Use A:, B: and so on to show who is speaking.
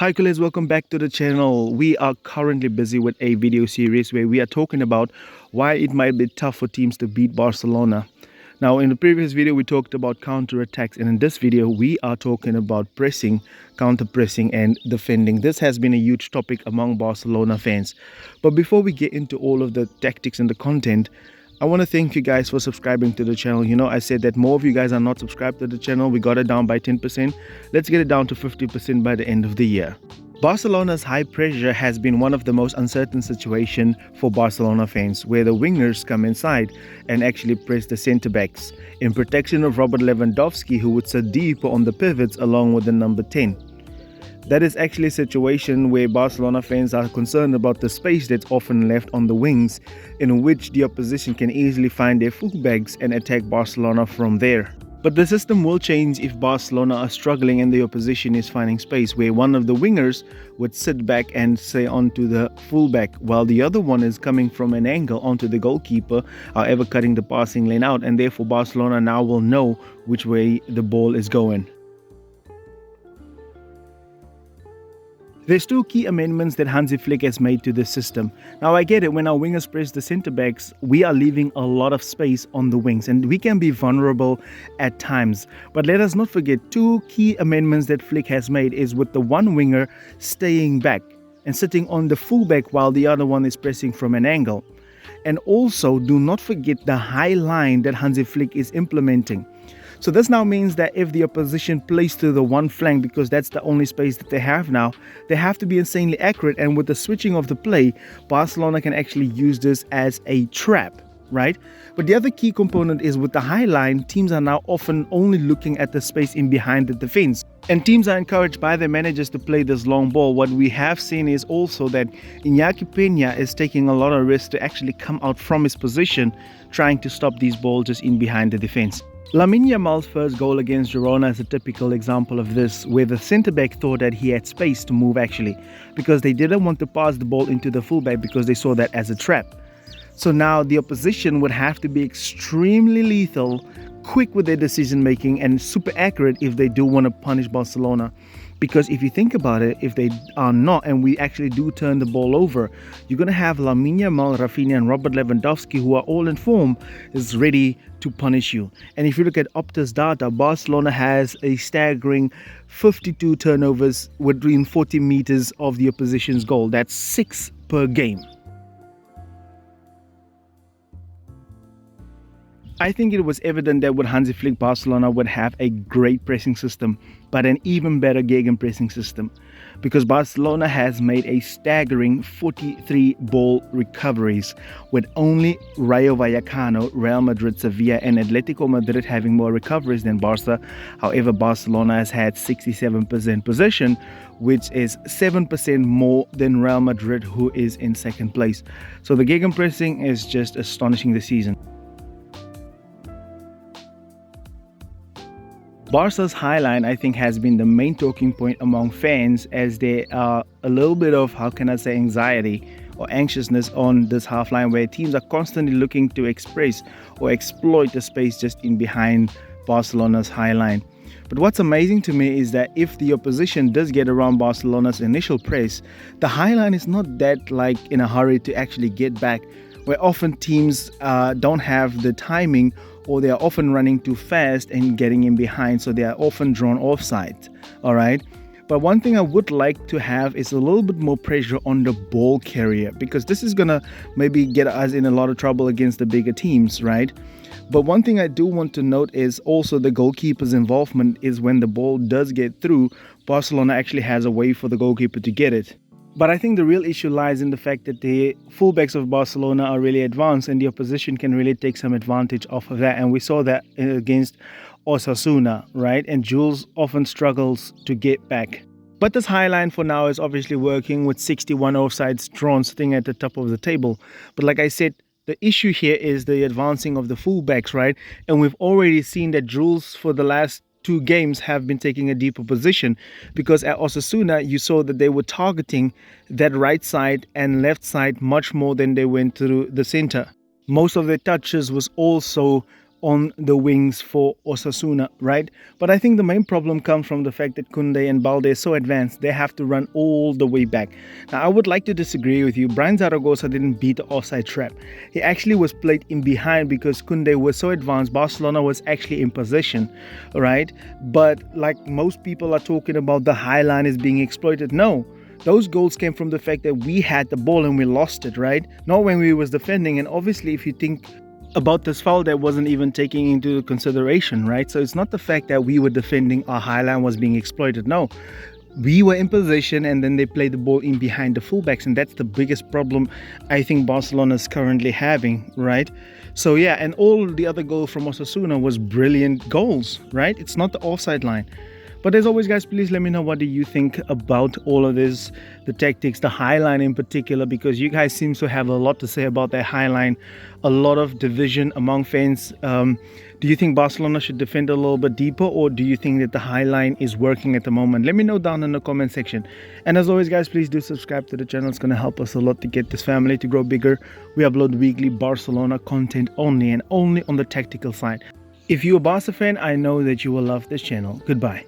A: Hi colleagues, welcome back to the channel. We are currently busy with a video series where we are talking about why it might be tough for teams to beat Barcelona. Now in the previous video we talked about counter-attacks, and in this video we are talking about pressing, counter-pressing and defending. This has been a huge topic among Barcelona fans. But before we get into all of the tactics and the content, I want to thank you guys for subscribing to the channel. You know, I said that more of you guys are not subscribed to the channel. We got it down by 10%. Let's get it down to 50% by the end of the year. Barcelona's high pressure has been one of the most uncertain situations for Barcelona fans, where the wingers come inside and actually press the centre-backs in protection of Robert Lewandowski, who would sit deeper on the pivots along with the number 10. That is actually a situation where Barcelona fans are concerned about the space that's often left on the wings, in which the opposition can easily find their fullbacks and attack Barcelona from there. But the system will change if Barcelona are struggling and the opposition is finding space, where one of the wingers would sit back and say onto the fullback, while the other one is coming from an angle onto the goalkeeper, however cutting the passing lane out, and therefore Barcelona now will know which way the ball is going. There's two key amendments that Hansi Flick has made to the system. Now I get it, when our wingers press the centre-backs, we are leaving a lot of space on the wings and we can be vulnerable at times. But let us not forget, two key amendments that Flick has made is with the one winger staying back and sitting on the fullback while the other one is pressing from an angle. And also do not forget the high line that Hansi Flick is implementing. So this now means that if the opposition plays to the one flank, because that's the only space that they have now, they have to be insanely accurate. And with the switching of the play, Barcelona can actually use this as a trap, right? But the other key component is with the high line, teams are now often only looking at the space in behind the defense. And teams are encouraged by their managers to play this long ball. What we have seen is also that Iñaki Peña is taking a lot of risk to actually come out from his position, trying to stop these balls just in behind the defense. Lamine Yamal's first goal against Girona is a typical example of this, where the centre-back thought that he had space to move actually, because they didn't want to pass the ball into the fullback because they saw that as a trap. So now the opposition would have to be extremely lethal, quick with their decision making and super accurate if they do want to punish Barcelona. Because if you think about it, if they are not and we actually do turn the ball over, you're going to have Lamine Yamal, Rafinha and Robert Lewandowski, who are all in form, is ready to punish you. And if you look at Opta's data, Barcelona has a staggering 52 turnovers within 40 meters of the opposition's goal. That's 6 per game. I think it was evident that with Hansi Flick, Barcelona would have a great pressing system, but an even better gegenpressing system, because Barcelona has made a staggering 43 ball recoveries, with only Rayo Vallecano, Real Madrid, Sevilla and Atletico Madrid having more recoveries than Barca. However, Barcelona has had 67% possession, which is 7% more than Real Madrid, who is in second place. So the gegenpressing is just astonishing this season. Barca's highline, I think, has been the main talking point among fans, as there are a little bit of, how can I say, anxiety or anxiousness on this half line, where teams are constantly looking to express or exploit the space just in behind Barcelona's highline. But what's amazing to me is that if the opposition does get around Barcelona's initial press, the highline is not that in a hurry to actually get back, where often teams don't have the timing, or they are often running too fast and getting in behind, so they are often drawn offside. All right. But one thing I would like to have is a little bit more pressure on the ball carrier, because this is gonna maybe get us in a lot of trouble against the bigger teams, right? But one thing I do want to note is also the goalkeeper's involvement. Is when the ball does get through, Barcelona actually has a way for the goalkeeper to get it. But I think the real issue lies in the fact that the fullbacks of Barcelona are really advanced, and the opposition can really take some advantage off of that. And we saw that against Osasuna, right? And Jules often struggles to get back. But this highline for now is obviously working, with 61 offsides drawn, sitting at the top of the table. But like I said, the issue here is the advancing of the fullbacks, right? And we've already seen that Jules for the last 2 games have been taking a deeper position, because at Osasuna you saw that they were targeting that right side and left side much more than they went through the center. Most of their touches was also on the wings for Osasuna, right? But I think the main problem comes from the fact that Kunde and Balde are so advanced, they have to run all the way back. Now, I would like to disagree with you. Brian Zaragoza didn't beat the offside trap. He actually was played in behind because Kunde was so advanced. Barcelona was actually in possession, right? But like most people are talking about, the Highline is being exploited. No. Those goals came from the fact that we had the ball and we lost it, right? Not when we was defending. And obviously, if you think about this foul, that wasn't even taking into consideration, right? So it's not the fact that we were defending, our Highline was being exploited. No, we were in possession and then they played the ball in behind the fullbacks, and that's the biggest problem I think Barcelona is currently having, right? So yeah, and all the other goals from Osasuna was brilliant goals, right? It's not the offside line. But as always, guys, please let me know, what do you think about all of this, the tactics, the Highline in particular, because you guys seem to have a lot to say about that Highline, a lot of division among fans. Do you think Barcelona should defend a little bit deeper, or do you think that the Highline is working at the moment? Let me know down in the comment section. And as always, guys, please do subscribe to the channel. It's going to help us a lot to get this family to grow bigger. We upload weekly Barcelona content only, and only on the tactical side. If you're a Barca fan, I know that you will love this channel. Goodbye.